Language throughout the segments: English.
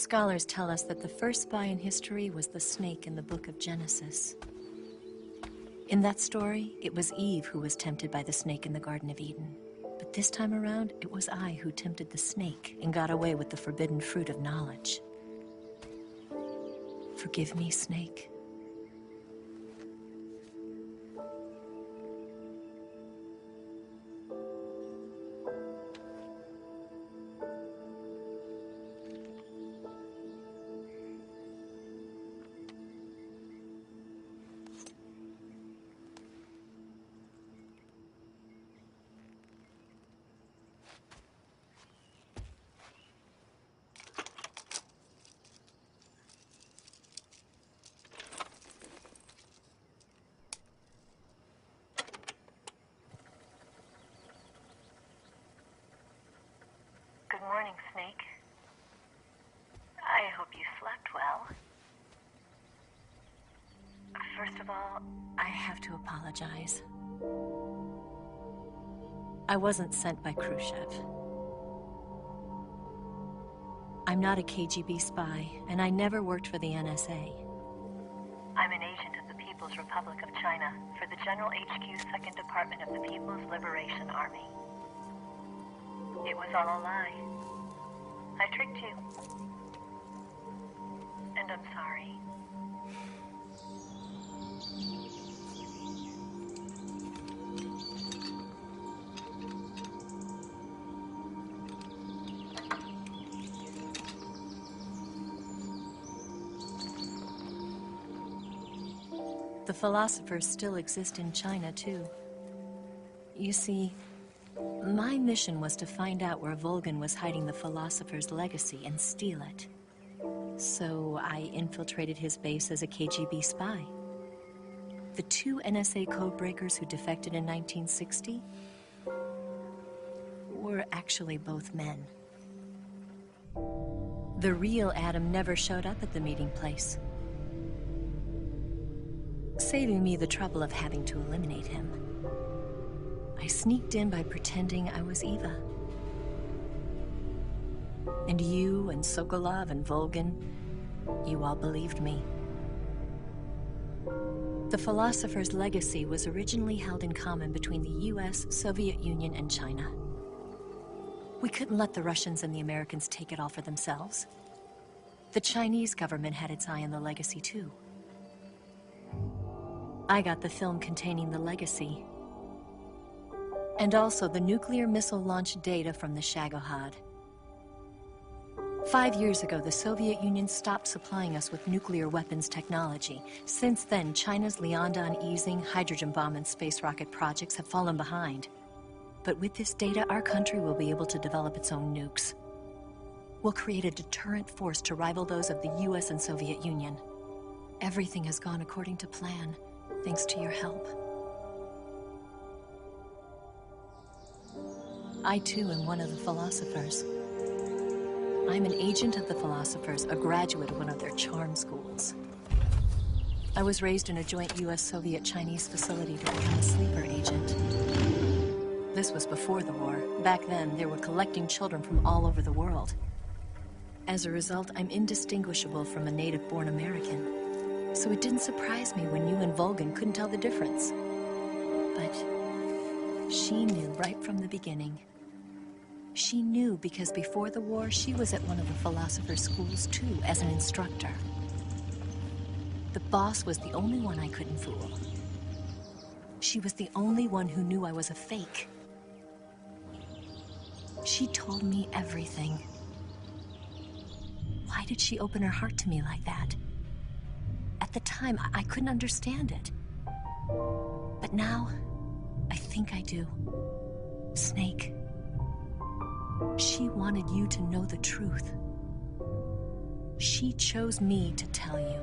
Scholars tell us that the first spy in history was the snake in the book of Genesis. In that story, it was Eve who was tempted by the snake in the Garden of Eden. But this time around, it was I who tempted the snake and got away with the forbidden fruit of knowledge. Forgive me, snake. Good morning, Snake. I hope you slept well. First of all, I have to apologize. I wasn't sent by Khrushchev. I'm not a KGB spy, and I never worked for the NSA. I'm an agent of the People's Republic of China for the General HQ 2nd Department of the People's Liberation Army. It was all a lie. I tricked you. And I'm sorry. The philosophers still exist in China, too. You see, my mission was to find out where Volgin was hiding the philosopher's legacy and steal it. So I infiltrated his base as a KGB spy. The two NSA codebreakers who defected in 1960 were actually both men. The real Adam never showed up at the meeting place, saving me the trouble of having to eliminate him. I sneaked in by pretending I was Eva. And you and Sokolov and Volgin, you all believed me. The philosopher's legacy was originally held in common between the US, Soviet Union, and China. We couldn't let the Russians and the Americans take it all for themselves. The Chinese government had its eye on the legacy too. I got the film containing the legacy, and also the nuclear missile launch data from the Shagohod. 5 years ago, the Soviet Union stopped supplying us with nuclear weapons technology. Since then, China's Liaodong easing, hydrogen bomb, and space rocket projects have fallen behind. But with this data, our country will be able to develop its own nukes. We'll create a deterrent force to rival those of the US and Soviet Union. Everything has gone according to plan, thanks to your help. I too am one of the philosophers. I'm an agent of the philosophers, a graduate of one of their charm schools. I was raised in a joint US-Soviet-Chinese facility to become a sleeper agent. This was before the war. Back then, they were collecting children from all over the world. As a result, I'm indistinguishable from a native-born American. So it didn't surprise me when you and Volgin couldn't tell the difference. But she knew right from the beginning. She knew because before the war, she was at one of the philosopher's schools too, as an instructor. The boss was the only one I couldn't fool. She was the only one who knew I was a fake. She told me everything. Why did she open her heart to me like that? At the time, I couldn't understand it. But now, I think I do. Snake. She wanted you to know the truth. She chose me to tell you.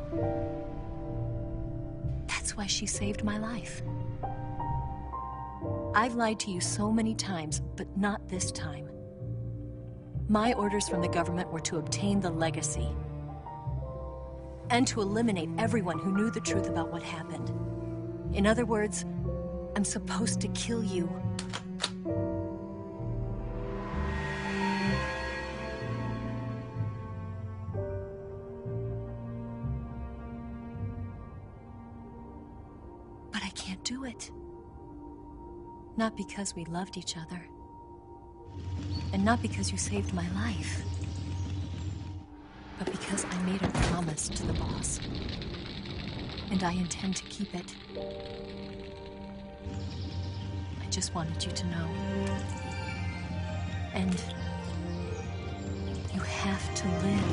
That's why she saved my life. I've lied to you so many times, but not this time. My orders from the government were to obtain the legacy and to eliminate everyone who knew the truth about what happened. In other words, I'm supposed to kill you. can't do it. Not because we loved each other. And not because you saved my life. But because I made a promise to the boss. And I intend to keep it. I just wanted you to know. And you have to live.